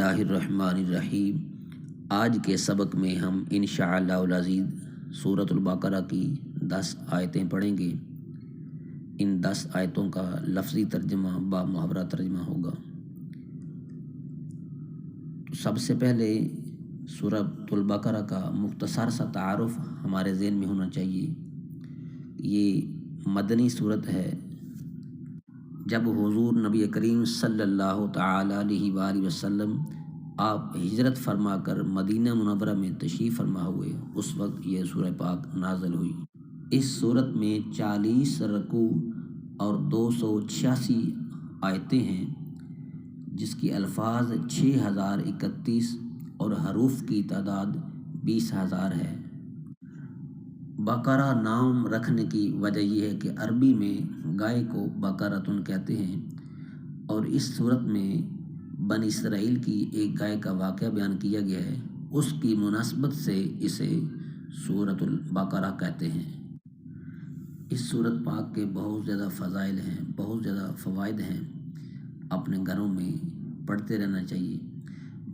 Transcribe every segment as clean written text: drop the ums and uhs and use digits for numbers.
اللہ الرحمن الرحیم۔ آج کے سبق میں ہم انشاءاللہ العزیز سورۃ البقرہ کی 10 آیتیں پڑھیں گے۔ ان 10 آیتوں کا لفظی ترجمہ با محاورہ ترجمہ ہوگا۔ سب سے پہلے سورۃ البقرہ کا مختصر سا تعارف ہمارے ذہن میں ہونا چاہیے۔ یہ مدنی صورت ہے۔ جب حضور نبی کریم صلی اللہ تعالی علیہ وآلہ وسلم آپ ہجرت فرما کر مدینہ منورہ میں تشریف فرما ہوئے، اس وقت یہ سورہ پاک نازل ہوئی۔ اس سورت میں 40 رکوع اور 286 آیتیں ہیں، جس کی الفاظ 6031 اور حروف کی تعداد 20,000 ہے۔ بقرہ نام رکھنے کی وجہ یہ ہے کہ عربی میں گائے کو بقرۃن کہتے ہیں، اور اس صورت میں بنی اسرائیل کی ایک گائے کا واقعہ بیان کیا گیا ہے، اس کی مناسبت سے اسے سورۃ البقرہ کہتے ہیں۔ اس سورت پاک کے بہت زیادہ فضائل ہیں، بہت زیادہ فوائد ہیں، اپنے گھروں میں پڑھتے رہنا چاہیے۔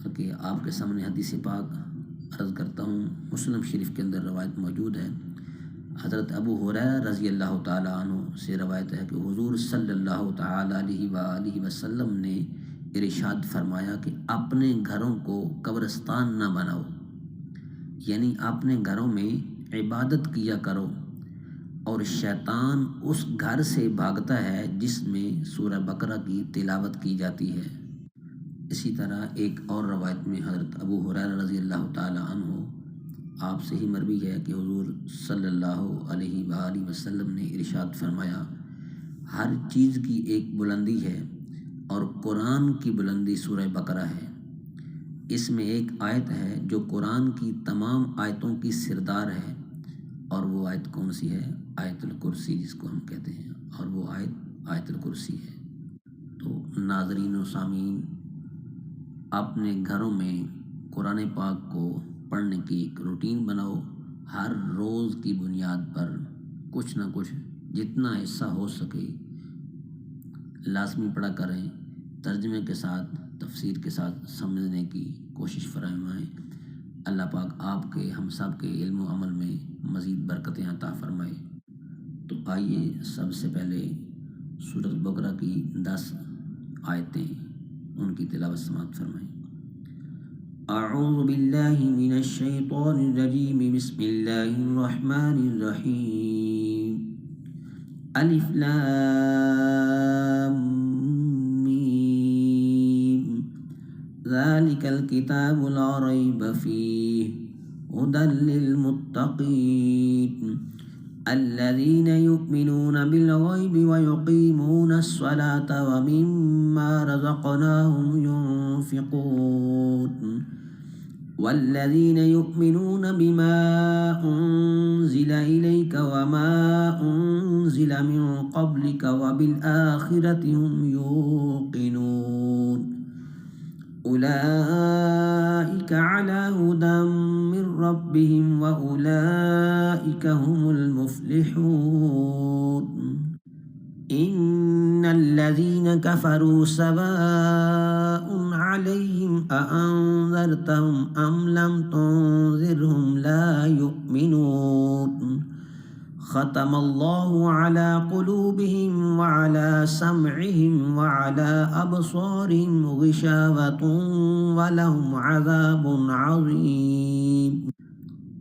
بلکہ آپ کے سامنے حدیث پاک عرض کرتا ہوں، مسلم شریف کے اندر روایت موجود ہے۔ حضرت ابو ہریرہ رضی اللہ تعالیٰ عنہ سے روایت ہے کہ حضور صلی اللہ تعالیٰ علیہ وآلہ وسلم نے ارشاد فرمایا کہ اپنے گھروں کو قبرستان نہ بناؤ، یعنی اپنے گھروں میں عبادت کیا کرو، اور شیطان اس گھر سے بھاگتا ہے جس میں سورہ بقرہ کی تلاوت کی جاتی ہے۔ اسی طرح ایک اور روایت میں حضرت ابو ہریرہ رضی اللہ تعالیٰ عنہ آپ سے ہی مروی ہے کہ حضور صلی اللہ علیہ وآلہ وسلم نے ارشاد فرمایا، ہر چیز کی ایک بلندی ہے، اور قرآن کی بلندی سورہ بقرہ ہے۔ اس میں ایک آیت ہے جو قرآن کی تمام آیتوں کی سردار ہے، اور وہ آیت کون سی ہے؟ آیت الکرسی، جس کو ہم کہتے ہیں، اور وہ آیت الکرسی ہے۔ تو ناظرین و سامعین، اپنے گھروں میں قرآن پاک کو پڑھنے کی ایک روٹین بناؤ۔ ہر روز کی بنیاد پر کچھ نہ کچھ جتنا حصہ ہو سکے لازمی پڑھا کریں۔ ترجمے کے ساتھ، تفسیر کے ساتھ سمجھنے کی کوشش فرمائیں۔ اللہ پاک آپ کے ہم سب کے علم و عمل میں مزید برکتیں عطا فرمائے۔ تو آئیے سب سے پہلے سورۃ البقرہ کی 10 آیتیں، ان کی تلاوت سماعت فرمائیں۔ اعوذ باللہ من الشیطان الرجیم، بسم اللہ الرحمن الرحیم۔ الف لام میم، ذالک الکتاب لا ریب فیہ ھدی للمتقین الذین یؤمنون بالغیب ویقیمون الصلاة ومما رزقناہم ینفقون والذین یؤمنون بما انزل الیک وما انزل من قبلک وبالآخرۃ هم یوقنون اولئک علی ھدی من ربہم واولئک هم المفلحون۔ ان الذین کفروا سواء علیہم اانذرتہم ام لم تنذرہم لا یؤمنون۔ ختم اللہ علی قلوبہم وعلی سمعہم وعلی ابصارہم غشاوۃ ولہم عذاب عظیم۔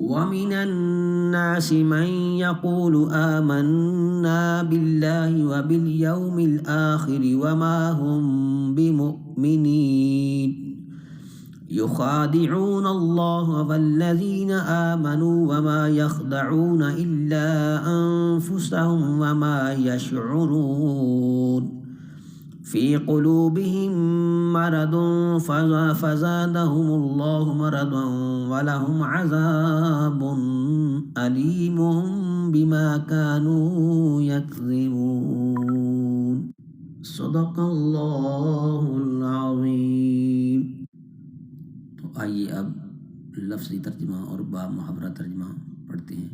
ومن الناس من يقول آمنا بالله وباليوم الآخر وما هم بمؤمنين يخادعون الله والذين آمنوا وما يخدعون إلا أنفسهم وما يشعرون في قلوبهم مرض فزادهم الله مرضا ولهم عذاب أليم بما كانوا يكذبون۔ صدق اللہ العظیم۔ تو آئیے اب لفظی ترجمہ اور با محاورہ ترجمہ پڑھتے ہیں۔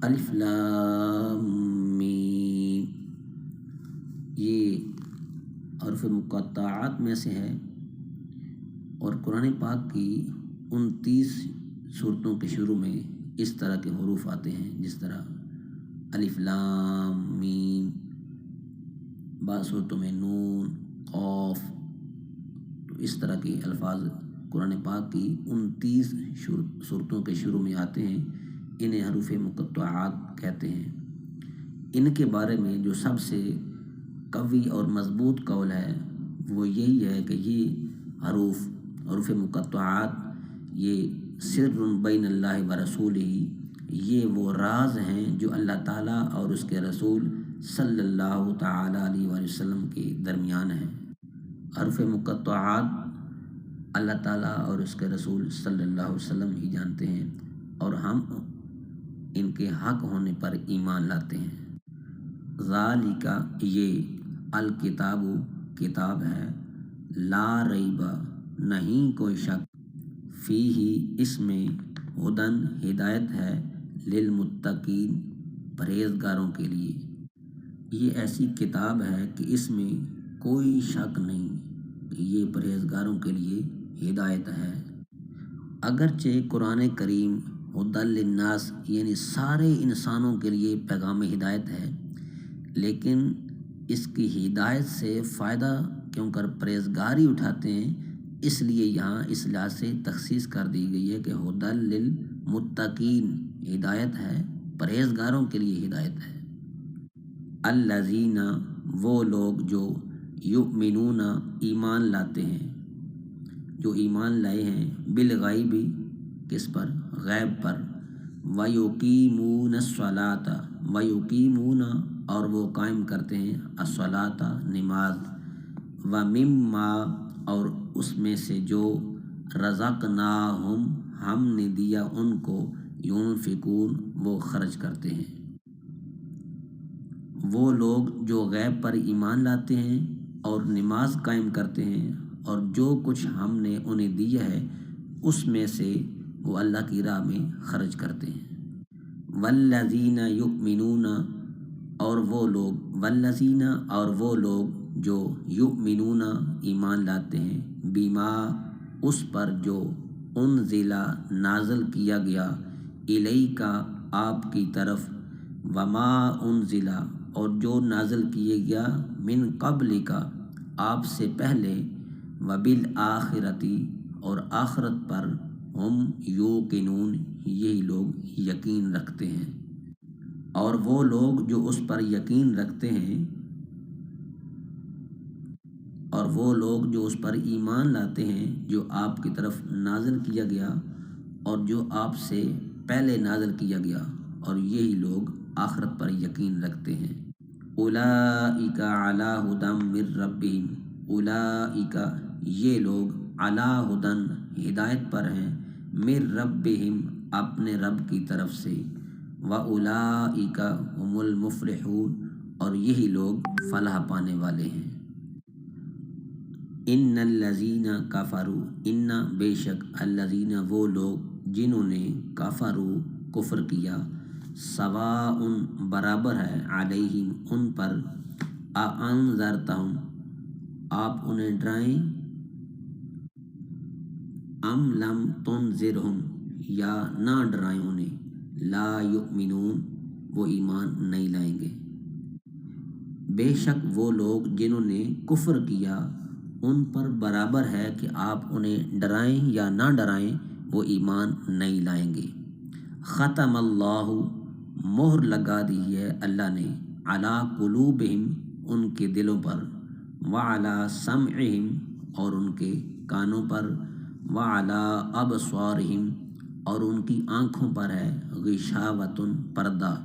الف لام میم، یہ حرف حروف مقطعات میں سے ہے، اور قرآن پاک کی 29 صورتوں کے شروع میں اس طرح کے حروف آتے ہیں، جس طرح الف لام میم، بعض صورتوں میں نون قاف۔ تو اس طرح کے الفاظ قرآن پاک کی 29 صورتوں کے شروع میں آتے ہیں، انہیں حروف مقطعات کہتے ہیں۔ ان کے بارے میں جو سب سے قوی اور مضبوط قول ہے وہ یہی ہے کہ یہ حروف مقطعات یہ سر بین اللہ و رسولہ، یہ وہ راز ہیں جو اللہ تعالیٰ اور اس کے رسول صلی اللہ تعالیٰ علیہ وآلہ وسلم کے درمیان ہیں۔ حروف مقطعات اللہ تعالیٰ اور اس کے رسول صلی اللہ علیہ وسلم ہی جانتے ہیں، اور ہم ان کے حق ہونے پر ایمان لاتے ہیں۔ ذالک، یہ الکتاب کتاب ہے، لا ریب، نہیں کوئی شک، فیہ، اس میں، ہدن، ہدایت ہے، للمتقین، پرہیزگاروں کے لیے۔ یہ ایسی کتاب ہے کہ اس میں کوئی شک نہیں کہ یہ پرہیزگاروں کے لیے ہدایت ہے۔ اگرچہ قرآن کریم ہدی للناس یعنی سارے انسانوں کے لیے پیغام ہدایت ہے، لیکن اس کی ہدایت سے فائدہ کیوں کر پرہیزگاری اٹھاتے ہیں، اس لیے یہاں اس لحاظ سے تخصیص کر دی گئی ہے کہ ہدی للمتقین، ہدایت ہے، پرہیزگاروں کے لیے ہدایت ہے۔ الذین، وہ لوگ جو یؤمنون، ایمان لاتے ہیں، جو ایمان لائے ہیں، بالغیب، کس پر، غیب پر، ویقیمون الصلاۃ، ویقیمون، اور وہ قائم کرتے ہیں، الصلاۃ، نماز، ومما، اور اس میں سے جو، رزقناہم، ہم نے دیا ان کو، ينفقون، وہ خرچ کرتے ہیں۔ وہ لوگ جو غیب پر ایمان لاتے ہیں اور نماز قائم کرتے ہیں، اور جو کچھ ہم نے انہیں دیا ہے اس میں سے وہ اللہ کی راہ میں خرچ کرتے ہیں۔ والذین یؤمنون، اور وہ لوگ، والذین، اور وہ لوگ جو یؤمنون، ایمان لاتے ہیں، بما، اس پر جو، انزل، نازل کیا گیا، الیک، آپ کی طرف، وما انزل، اور جو نازل کیے گیا، من قبلک، آپ سے پہلے، وبالآخرۃ، اور آخرت پر، ہم یوقنون، یہی لوگ یقین رکھتے ہیں۔ اور وہ لوگ جو اس پر یقین رکھتے ہیں، اور وہ لوگ جو اس پر ایمان لاتے ہیں جو آپ کی طرف نازل کیا گیا اور جو آپ سے پہلے نازل کیا گیا، اور یہی لوگ آخرت پر یقین رکھتے ہیں۔ اولئک علی ھدی من ربہم، اولئک، یہ لوگ، علی ھدی، ہدایت پر ہیں، من ربہم، اپنے رب کی طرف سے، واولئک ھم المفلحون، اور یہی لوگ فلاح پانے والے ہیں۔ ان الذین کفروا، ان، بے شک، الذین، وہ لوگ، جنہوں نے، کفروا، کفر کیا، سواء، برابر ہے، علیہم، ان پر، اانذرتہم، آپ انہیں ڈرائیں، ام لم تنذرہم، یا نہ ڈرائیں انہیں، لا یؤمنون، وہ ایمان نہیں لائیں گے۔ بے شک وہ لوگ جنہوں نے کفر کیا ان پر برابر ہے کہ آپ انہیں ڈرائیں یا نہ ڈرائیں، وہ ایمان نہیں لائیں گے۔ ختم اللہ، مہر لگا دی ہے اللہ نے، علی قلوبہم، ان کے دلوں پر، وعلی سمعہم، اور ان کے کانوں پر، وعلی ابصارہم، اور ان کی آنکھوں پر ہے، غشاوۃ، پردہ،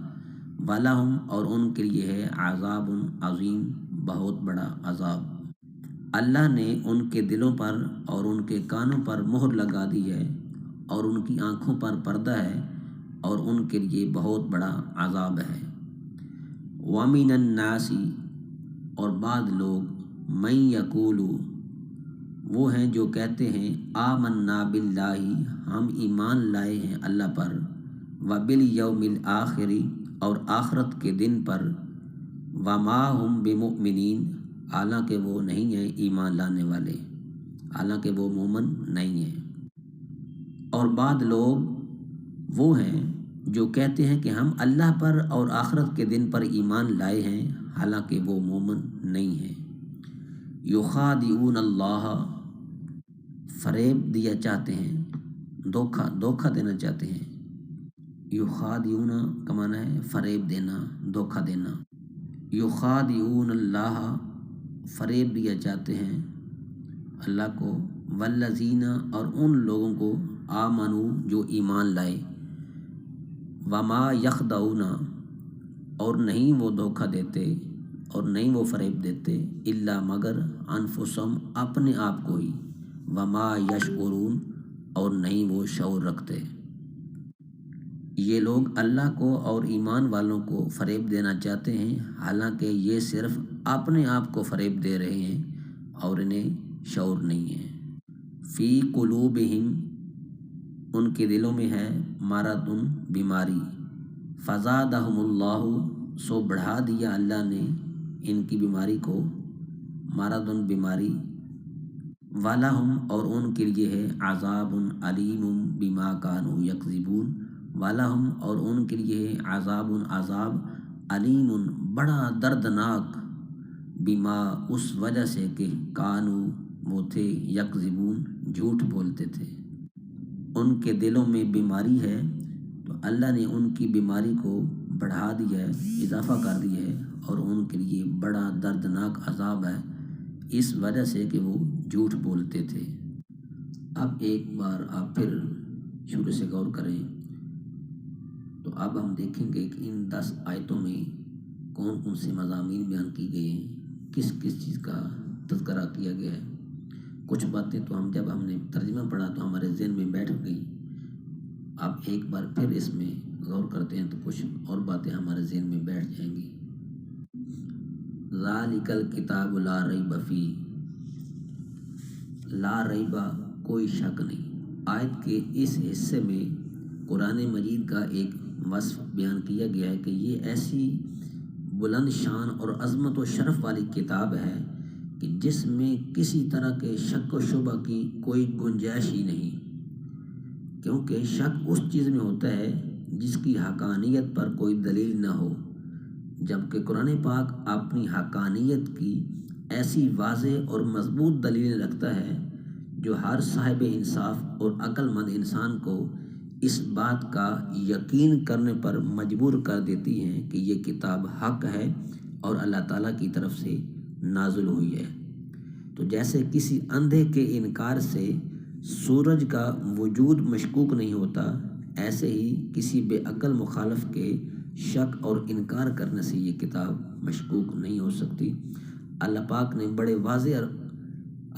ولہم، اور ان کے لیے ہے، عذاب عظیم، بہت بڑا عذاب۔ اللہ نے ان کے دلوں پر اور ان کے کانوں پر مہر لگا دی ہے، اور ان کی آنکھوں پر پردہ ہے، اور ان کے لیے بہت بڑا عذاب ہے۔ وَمِنَ النَّاسِ، اور بعض لوگ، مَن یقول، وہ ہیں جو کہتے ہیں، آمنا باللہ، ہم ایمان لائے ہیں اللہ پر، وبالیوم الآخر، اور آخرت کے دن پر، وما ہم بمؤمنین، حالانکہ وہ نہیں ہیں ایمان لانے والے، حالانکہ وہ مومن نہیں ہیں۔ اور بعض لوگ وہ ہیں جو کہتے ہیں کہ ہم اللہ پر اور آخرت کے دن پر ایمان لائے ہیں، حالانکہ وہ مومن نہیں ہیں۔ یخادعون اللہ، فریب دیا چاہتے ہیں، دھوکہ دینا چاہتے ہیں۔ یخادعون کا معنی ہے فریب دینا، دھوکہ دینا۔ یخادعون اللہ، فریب دیا چاہتے ہیں اللہ کو، والذین، اور ان لوگوں کو، آمنو، جو ایمان لائے، وما یخدعون، اور نہیں وہ دھوکہ دیتے اور نہیں وہ فریب دیتے، الا مگر، انفسہم، اپنے آپ کو ہی، وما یشعرون، اور نہیں وہ شعور رکھتے۔ یہ لوگ اللہ کو اور ایمان والوں کو فریب دینا چاہتے ہیں، حالانکہ یہ صرف اپنے آپ کو فریب دے رہے ہیں اور انہیں شعور نہیں ہے۔ فی قلوبہم، ان کے دلوں میں ہے، مرض، بیماری، فزادہم اللہ، سو بڑھا دیا اللہ نے ان کی بیماری کو، مرض، بیماری، ولہم، اور ان کے لیے ہے، عذاب علیم بما کانوا یکذبون، ولہم، اور ان کے لیے ہے، عذاب، عذاب، علیم، بڑا دردناک، بما، اس وجہ سے کہ کانوا، وہ تھے، یکذبون، جھوٹ بولتے تھے۔ ان کے دلوں میں بیماری ہے تو اللہ نے ان کی بیماری کو بڑھا دیا ہے، اضافہ کر دیا ہے، اور ان کے لیے بڑا دردناک عذاب ہے، اس وجہ سے کہ وہ جھوٹ بولتے تھے۔ اب ایک بار آپ پھر شروع سے غور کریں تو اب ہم دیکھیں گے کہ ان 10 آیتوں میں کون کون سے مضامین بیان کی گئے ہیں، کس کس چیز کا تذکرہ کیا گیا ہے۔ کچھ باتیں تو جب ہم نے ترجمہ پڑھا تو ہمارے ذہن میں بیٹھ گئی، اب ایک بار پھر اس میں غور کرتے ہیں تو کچھ اور باتیں ہمارے ذہن میں بیٹھ جائیں گی۔ ذالک الکتاب لا ریب فیہ، لا ریب، کوئی شک نہیں۔ آیت کے اس حصے میں قرآن مجید کا ایک وصف بیان کیا گیا ہے کہ یہ ایسی بلند شان اور عظمت و شرف والی کتاب ہے کہ جس میں کسی طرح کے شک و شبہ کی کوئی گنجائش ہی نہیں، کیونکہ شک اس چیز میں ہوتا ہے جس کی حقانیت پر کوئی دلیل نہ ہو، جبکہ قرآن پاک اپنی حقانیت کی ایسی واضح اور مضبوط دلیل رکھتا ہے جو ہر صاحب انصاف اور عقل مند انسان کو اس بات کا یقین کرنے پر مجبور کر دیتی ہیں کہ یہ کتاب حق ہے اور اللہ تعالیٰ کی طرف سے نازل ہوئی ہے۔ تو جیسے کسی اندھے کے انکار سے سورج کا وجود مشکوک نہیں ہوتا، ایسے ہی کسی بے عقل مخالف کے شک اور انکار کرنے سے یہ کتاب مشکوک نہیں ہو سکتی۔ اللہ پاک نے بڑے واضح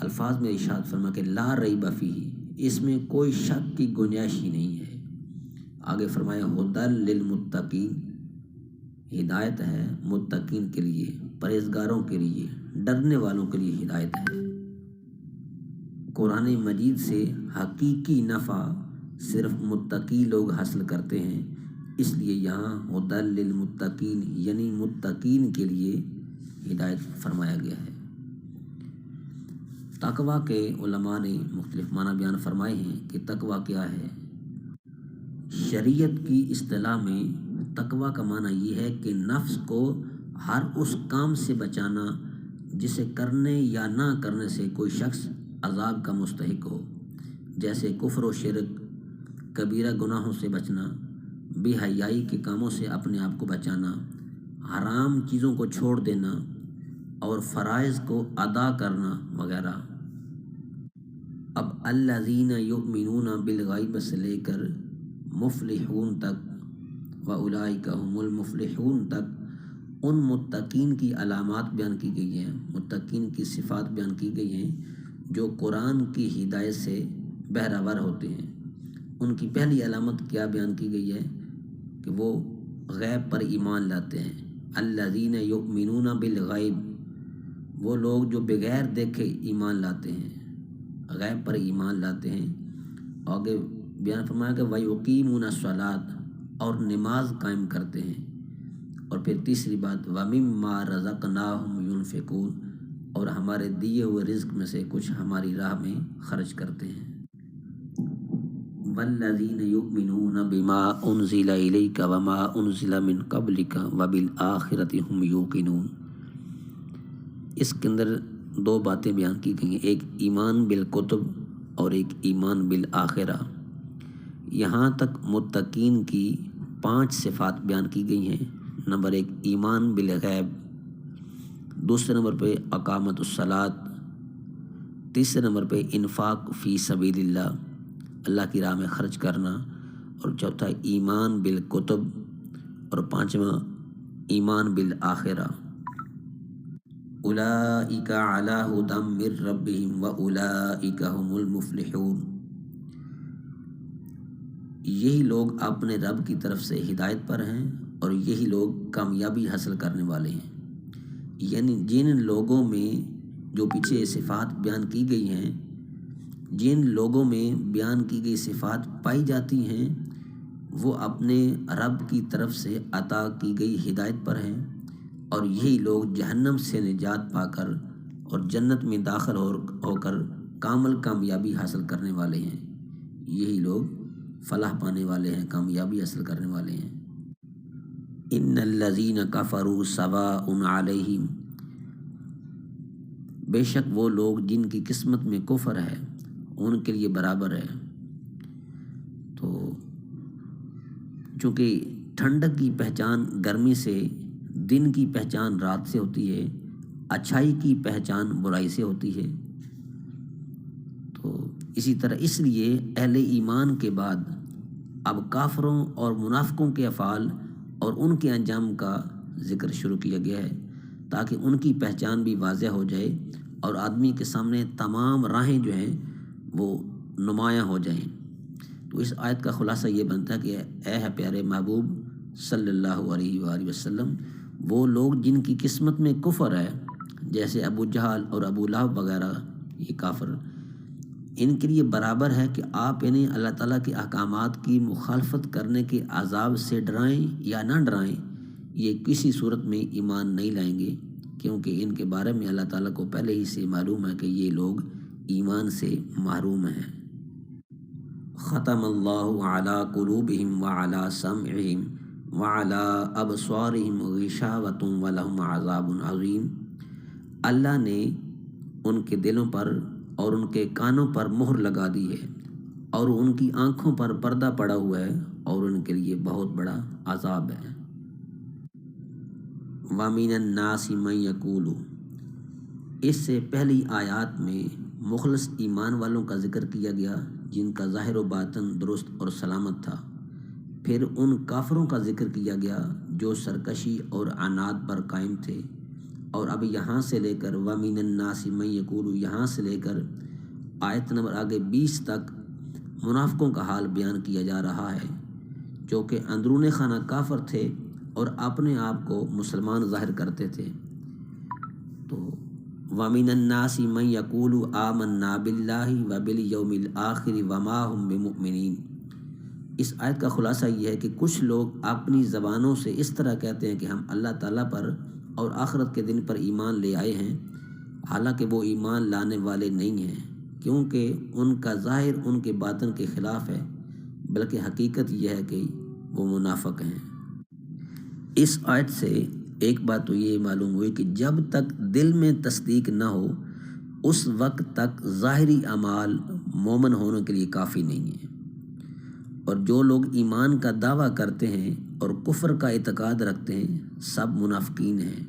الفاظ میں ارشاد فرمایا کہ لا ریب فیہ، اس میں کوئی شک کی گنجائش ہی نہیں ہے۔ آگے فرمایا ھدی للمتقین، ہدایت ہے متقین کے لیے، پرہیزگاروں کے لیے، ڈرنے والوں کے لیے ہدایت ہے۔ قرآن مجید سے حقیقی نفع صرف متقی لوگ حاصل کرتے ہیں، اس لیے یہاں ھدی للمتقین یعنی متقین کے لیے ہدایت فرمایا گیا ہے۔ تقویٰ کے علماء نے مختلف معنی بیان فرمائے ہیں کہ تقویٰ کیا ہے۔ شریعت کی اصطلاح میں تقویٰ کا معنی یہ ہے کہ نفس کو ہر اس کام سے بچانا جسے کرنے یا نہ کرنے سے کوئی شخص عذاب کا مستحق ہو، جیسے کفر و شرک، کبیرہ گناہوں سے بچنا، بے حیائی کے کاموں سے اپنے آپ کو بچانا، حرام چیزوں کو چھوڑ دینا اور فرائض کو ادا کرنا وغیرہ۔ اب الذین یؤمنون بالغیب سے لے کر مفلحون تک، واولئک ھم المفلحون تک ان متقین کی علامات بیان کی گئی ہیں، متقین کی صفات بیان کی گئی ہیں جو قرآن کی ہدایت سے بہرہ ور ہوتے ہیں۔ ان کی پہلی علامت کیا بیان کی گئی ہے کہ وہ غیب پر ایمان لاتے ہیں۔ الذین یؤمنون بالغیب، وہ لوگ جو بغیر دیکھے ایمان لاتے ہیں، غیب پر ایمان لاتے ہیں۔ آگے بیان فرمایا کہ وَيُقِيمُونَ الصَّلَاةَ، اور نماز قائم کرتے ہیں۔ اور پھر تیسری بات وَمِمَّا رَزَقْنَاهُمْ يُنْفِقُونَ، اور ہمارے دیے ہوئے رزق میں سے کچھ ہماری راہ میں خرچ کرتے ہیں۔ والذین یؤمنون بما انزل الیک وما انزل من قبلک وبالآخرۃ هم یوقنون۔ اس کے اندر دو باتیں بیان کی گئی ہیں، ایک ایمان بالکتب اور ایک ایمان بالآخرہ۔ یہاں تک متقین کی 5 صفات بیان کی گئی ہیں۔ نمبر 1 ایمان بالغیب، دوسرے نمبر پہ اقامت الصلاۃ، تیسرے نمبر پہ انفاق فی سبیل اللہ کی راہ میں خرچ کرنا، اور چوتھا ایمان بالکتب، اور پانچواں ایمان بالآخرہ۔ اولئک علی ھدی من ربہم واولئک ھم المفلحون۔ یہی لوگ اپنے رب کی طرف سے ہدایت پر ہیں اور یہی لوگ کامیابی حاصل کرنے والے ہیں۔ یعنی جن لوگوں میں جو پیچھے صفات بیان کی گئی ہیں، جن لوگوں میں بیان کی گئی صفات پائی جاتی ہیں، وہ اپنے رب کی طرف سے عطا کی گئی ہدایت پر ہیں، اور یہی لوگ جہنم سے نجات پا کر اور جنت میں داخل ہو کر کامل کامیابی حاصل کرنے والے ہیں۔ یہی لوگ فلاح پانے والے ہیں، کامیابی حاصل کرنے والے ہیں۔ ان الذین کفروا سواء علیہم، بے شک وہ لوگ جن کی قسمت میں کفر ہے ان کے لیے برابر ہے۔ تو چونکہ ٹھنڈک کی پہچان گرمی سے، دن کی پہچان رات سے ہوتی ہے، اچھائی کی پہچان برائی سے ہوتی ہے، تو اسی طرح اس لیے اہل ایمان کے بعد اب کافروں اور منافقوں کے افعال اور ان کے انجام کا ذکر شروع کیا گیا ہے، تاکہ ان کی پہچان بھی واضح ہو جائے اور آدمی کے سامنے تمام راہیں جو ہیں وہ نمایاں ہو جائیں۔ تو اس آیت کا خلاصہ یہ بنتا ہے کہ اے پیارے محبوب صلی اللہ علیہ وآلہ وسلم، وہ لوگ جن کی قسمت میں کفر ہے، جیسے ابو جہل اور ابو لہب وغیرہ، یہ کافر، ان کے لیے برابر ہے کہ آپ انہیں اللہ تعالیٰ کے احکامات کی مخالفت کرنے کے عذاب سے ڈرائیں یا نہ ڈرائیں، یہ کسی صورت میں ایمان نہیں لائیں گے، کیونکہ ان کے بارے میں اللہ تعالیٰ کو پہلے ہی سے معلوم ہے کہ یہ لوگ ایمان سے محروم ہیں۔ ختم اللہ علی قلوبہم وعلی سمعہم وعلی ابصارہم غشاوۃ ولہم عذاب عظیم۔ اللہ نے ان کے دلوں پر اور ان کے کانوں پر مہر لگا دی ہے، اور ان کی آنکھوں پر پردہ پڑا ہوا ہے، اور ان کے لیے بہت بڑا عذاب ہے۔ وَمِنَ النَّاسِ مَن يَقُولُ، اس سے پہلی آیات میں مخلص ایمان والوں کا ذکر کیا گیا جن کا ظاہر و باطن درست اور سلامت تھا۔ پھر ان کافروں کا ذکر کیا گیا جو سرکشی اور عناد پر قائم تھے، اور اب یہاں سے لے کر وَمِنَ النَّاسِ مَن يَقُولُ، یہاں سے لے کر آیت نمبر آگے 20 تک منافقوں کا حال بیان کیا جا رہا ہے، جو کہ اندرون خانہ کافر تھے اور اپنے آپ کو مسلمان ظاہر کرتے تھے۔ تو وَمِنَ النَّاسِ مَن يَقُولُ آمَنَّا بِاللَّهِ وَبِالْيَوْمِ الْآخِرِ وَمَا هُمْ بِمُؤْمِنِينَ۔ اس آیت کا خلاصہ یہ ہے کہ کچھ لوگ اپنی زبانوں سے اس طرح کہتے ہیں کہ ہم اللہ تعالیٰ پر اور آخرت کے دن پر ایمان لے آئے ہیں، حالانکہ وہ ایمان لانے والے نہیں ہیں، کیونکہ ان کا ظاہر ان کے باطن کے خلاف ہے، بلکہ حقیقت یہ ہے کہ وہ منافق ہیں۔ اس آیت سے ایک بات تو یہ معلوم ہوئی کہ جب تک دل میں تصدیق نہ ہو اس وقت تک ظاہری اعمال مومن ہونے کے لیے کافی نہیں ہیں، اور جو لوگ ایمان کا دعویٰ کرتے ہیں اور کفر کا اعتقاد رکھتے ہیں سب منافقین ہیں،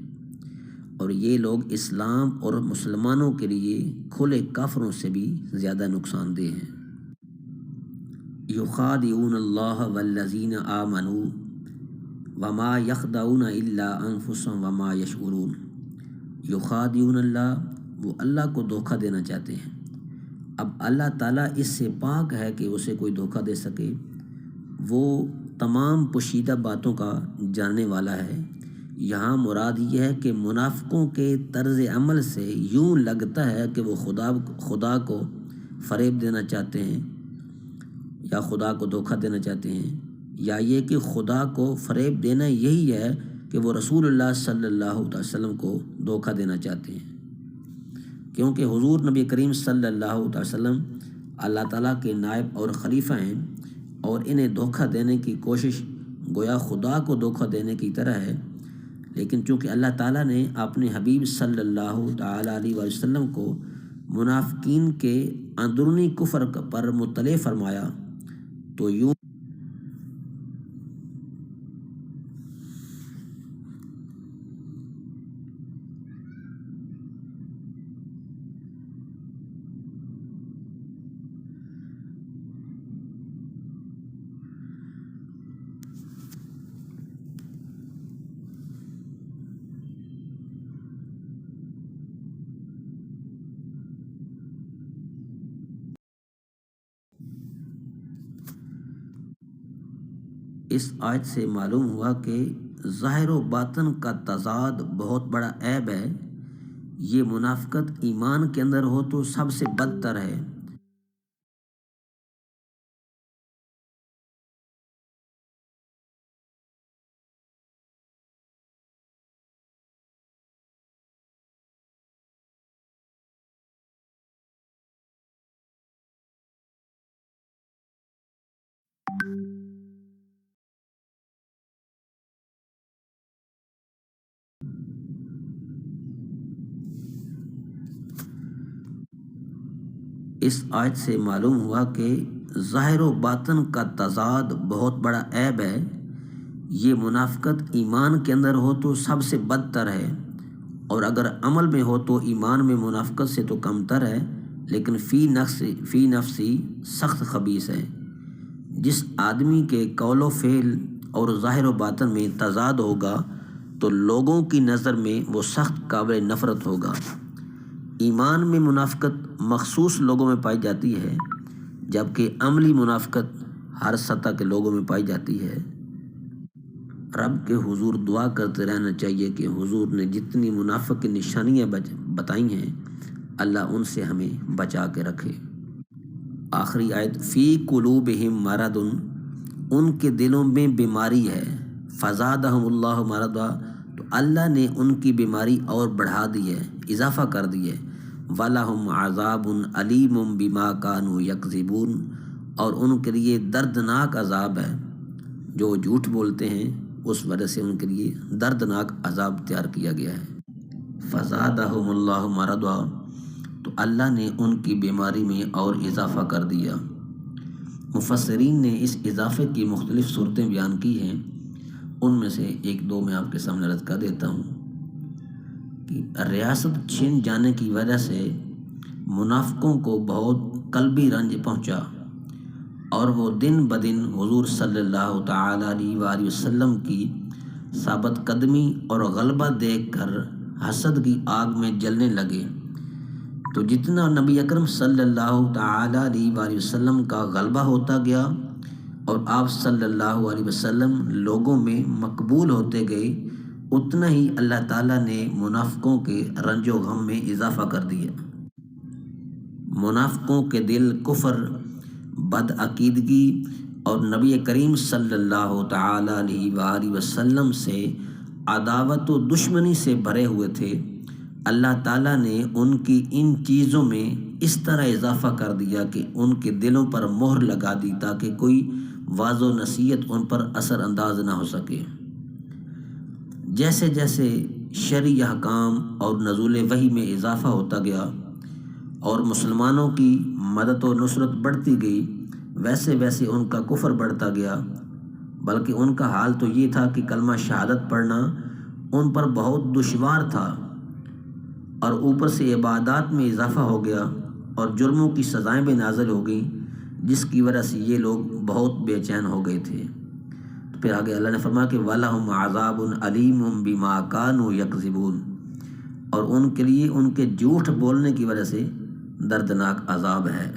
اور یہ لوگ اسلام اور مسلمانوں کے لیے کھلے کافروں سے بھی زیادہ نقصان دہ ہیں۔ یخادعون اللہ والذین آمنوا وما یخدعون الا انفسهم وما یشعرون۔ یخادعون اللہ، وہ اللہ کو دھوکہ دینا چاہتے ہیں۔ اب اللہ تعالیٰ اس سے پاک ہے کہ اسے کوئی دھوکہ دے سکے، وہ تمام پوشیدہ باتوں کا جاننے والا ہے۔ یہاں مراد یہ ہے کہ منافقوں کے طرز عمل سے یوں لگتا ہے کہ وہ خدا کو فریب دینا چاہتے ہیں یا خدا کو دھوکہ دینا چاہتے ہیں، یا یہ کہ خدا کو فریب دینا یہی ہے کہ وہ رسول اللہ صلی اللہ علیہ وسلم کو دھوکہ دینا چاہتے ہیں۔ کیونکہ حضور نبی کریم صلی اللہ علیہ وسلم اللہ تعالیٰ کے نائب اور خلیفہ ہیں، اور انہیں دھوکہ دینے کی کوشش گویا خدا کو دھوکہ دینے کی طرح ہے۔ لیکن چونکہ اللہ تعالیٰ نے اپنے حبیب صلی اللہ تعالیٰ علیہ وسلم کو منافقین کے اندرونی کفر پر مطلع فرمایا، تو یوں اس آیت سے معلوم ہوا کہ ظاہر و باطن کا تضاد بہت بڑا عیب ہے۔ یہ منافقت ایمان کے اندر ہو تو سب سے بدتر ہے۔ اس آیت سے معلوم ہوا کہ ظاہر و باطن کا تضاد بہت بڑا عیب ہے۔ یہ منافقت ایمان کے اندر ہو تو سب سے بدتر ہے، اور اگر عمل میں ہو تو ایمان میں منافقت سے تو کمتر ہے، لیکن فی نفسی سخت خبیث ہے۔ جس آدمی کے قول و فعل اور ظاہر و باطن میں تضاد ہوگا تو لوگوں کی نظر میں وہ سخت قابل نفرت ہوگا۔ ایمان میں منافقت مخصوص لوگوں میں پائی جاتی ہے، جبکہ عملی منافقت ہر سطح کے لوگوں میں پائی جاتی ہے۔ رب کے حضور دعا کرتے رہنا چاہیے کہ حضور نے جتنی منافق کی نشانیاں بتائی ہیں، اللہ ان سے ہمیں بچا کے رکھے۔ آخری آیت، فی قلوبہم مرض، ان کے دلوں میں بیماری ہے، فزادہم اللہ مرضا، تو اللہ نے ان کی بیماری اور بڑھا دی ہے، اضافہ کر دی ہے۔ وَلَهُمْ عَذَابٌ عَلِيمٌ بِمَا كَانُوا يَكْذِبُونَ، اور ان کے لیے دردناک عذاب ہے، جو جھوٹ بولتے ہیں اس وجہ سے ان کے لیے دردناک عذاب تیار کیا گیا ہے۔ فَزَادَهُمُ اللَّهُ مَرَضًا، تو اللہ نے ان کی بیماری میں اور اضافہ کر دیا۔ مفسرین نے اس اضافے کی مختلف صورتیں بیان کی ہیں، ان میں سے ایک دو میں آپ کے سامنے عرض کر دیتا ہوں کہ ریاست چھن جانے کی وجہ سے منافقوں کو بہت قلبی رنج پہنچا، اور وہ دن بدن حضور صلی اللہ تعالی علیہ وآلہ وسلم کی ثابت قدمی اور غلبہ دیکھ کر حسد کی آگ میں جلنے لگے۔ تو جتنا نبی اکرم صلی اللہ تعالی علیہ وآلہ وسلم کا غلبہ ہوتا گیا اور آپ صلی اللہ علیہ وسلم لوگوں میں مقبول ہوتے گئے، اتنا ہی اللہ تعالیٰ نے منافقوں کے رنج و غم میں اضافہ کر دیا۔ منافقوں کے دل کفر، بدعقیدگی اور نبی کریم صلی اللہ تعالی علیہ وآلہ وسلم سے عداوت و دشمنی سے بھرے ہوئے تھے۔ اللہ تعالیٰ نے ان کی ان چیزوں میں اس طرح اضافہ کر دیا کہ ان کے دلوں پر مہر لگا دی، تاکہ کوئی واعظ و نصیحت ان پر اثر انداز نہ ہو سکے۔ جیسے جیسے شرعی احکام اور نزول وحی میں اضافہ ہوتا گیا اور مسلمانوں کی مدد و نصرت بڑھتی گئی، ویسے ویسے ان کا کفر بڑھتا گیا، بلکہ ان کا حال تو یہ تھا کہ کلمہ شہادت پڑھنا ان پر بہت دشوار تھا، اور اوپر سے عبادات میں اضافہ ہو گیا اور جرموں کی سزائیں بھی نازل ہو گئیں، جس کی وجہ سے یہ لوگ بہت بے چین ہو گئے تھے۔ تو پھر آگے اللہ نے فرمایا کہ وَلَهُمْ عَذَابٌ عَلِيمٌ بِمَا كَانُوا يَكْذِبُونَ، اور ان کے لیے ان کے جھوٹ بولنے کی وجہ سے دردناک عذاب ہے۔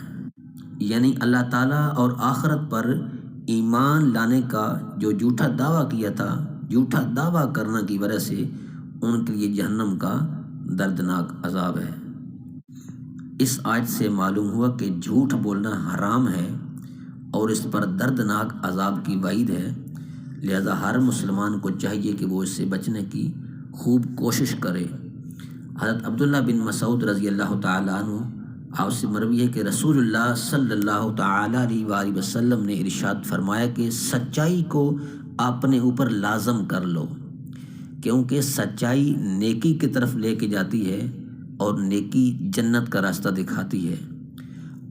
یعنی اللہ تعالیٰ اور آخرت پر ایمان لانے کا جو جھوٹا دعویٰ کیا تھا، جھوٹا دعویٰ کرنے کی وجہ سے ان کے لیے جہنم کا دردناک عذاب ہے۔ اس آیت سے معلوم ہوا کہ جھوٹ بولنا حرام ہے اور اس پر دردناک عذاب کی وعید ہے، لہذا ہر مسلمان کو چاہیے کہ وہ اس سے بچنے کی خوب کوشش کرے۔ حضرت عبداللہ بن مسعود رضی اللہ تعالیٰ عنہ آپ سے مروی ہے کہ رسول اللہ صلی اللہ تعالیٰ علیہ وآلہ وسلم نے ارشاد فرمایا کہ سچائی کو اپنے اوپر لازم کر لو، کیونکہ سچائی نیکی کی طرف لے کے جاتی ہے اور نیکی جنت کا راستہ دکھاتی ہے۔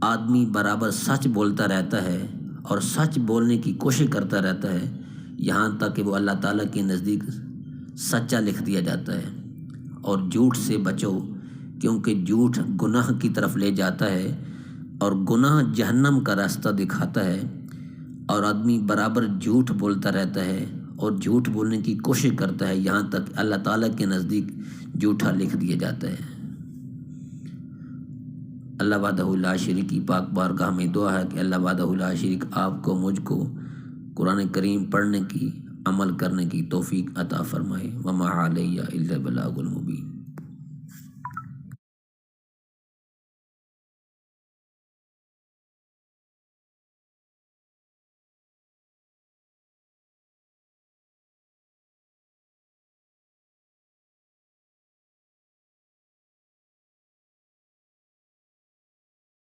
آدمی برابر سچ بولتا رہتا ہے اور سچ بولنے کی کوشش کرتا رہتا ہے، یہاں تک کہ وہ اللہ تعالیٰ کے نزدیک سچا لکھ دیا جاتا ہے۔ اور جھوٹ سے بچو، کیونکہ جھوٹ گناہ کی طرف لے جاتا ہے اور گناہ جہنم کا راستہ دکھاتا ہے، اور آدمی برابر جھوٹ بولتا رہتا ہے اور جھوٹ بولنے کی کوشش کرتا ہے، یہاں تک اللہ تعالیٰ کے نزدیک جھوٹا لکھ دیا جاتا ہے۔ اللہ وحدہ لا شریک کی پاک بارگاہ میں دعا ہے کہ اللہ وحدہ لا شریک آپ کو مجھ کو قرآن کریم پڑھنے کی، عمل کرنے کی توفیق عطا فرمائے۔ وما علیہ الا البلاغ المبین۔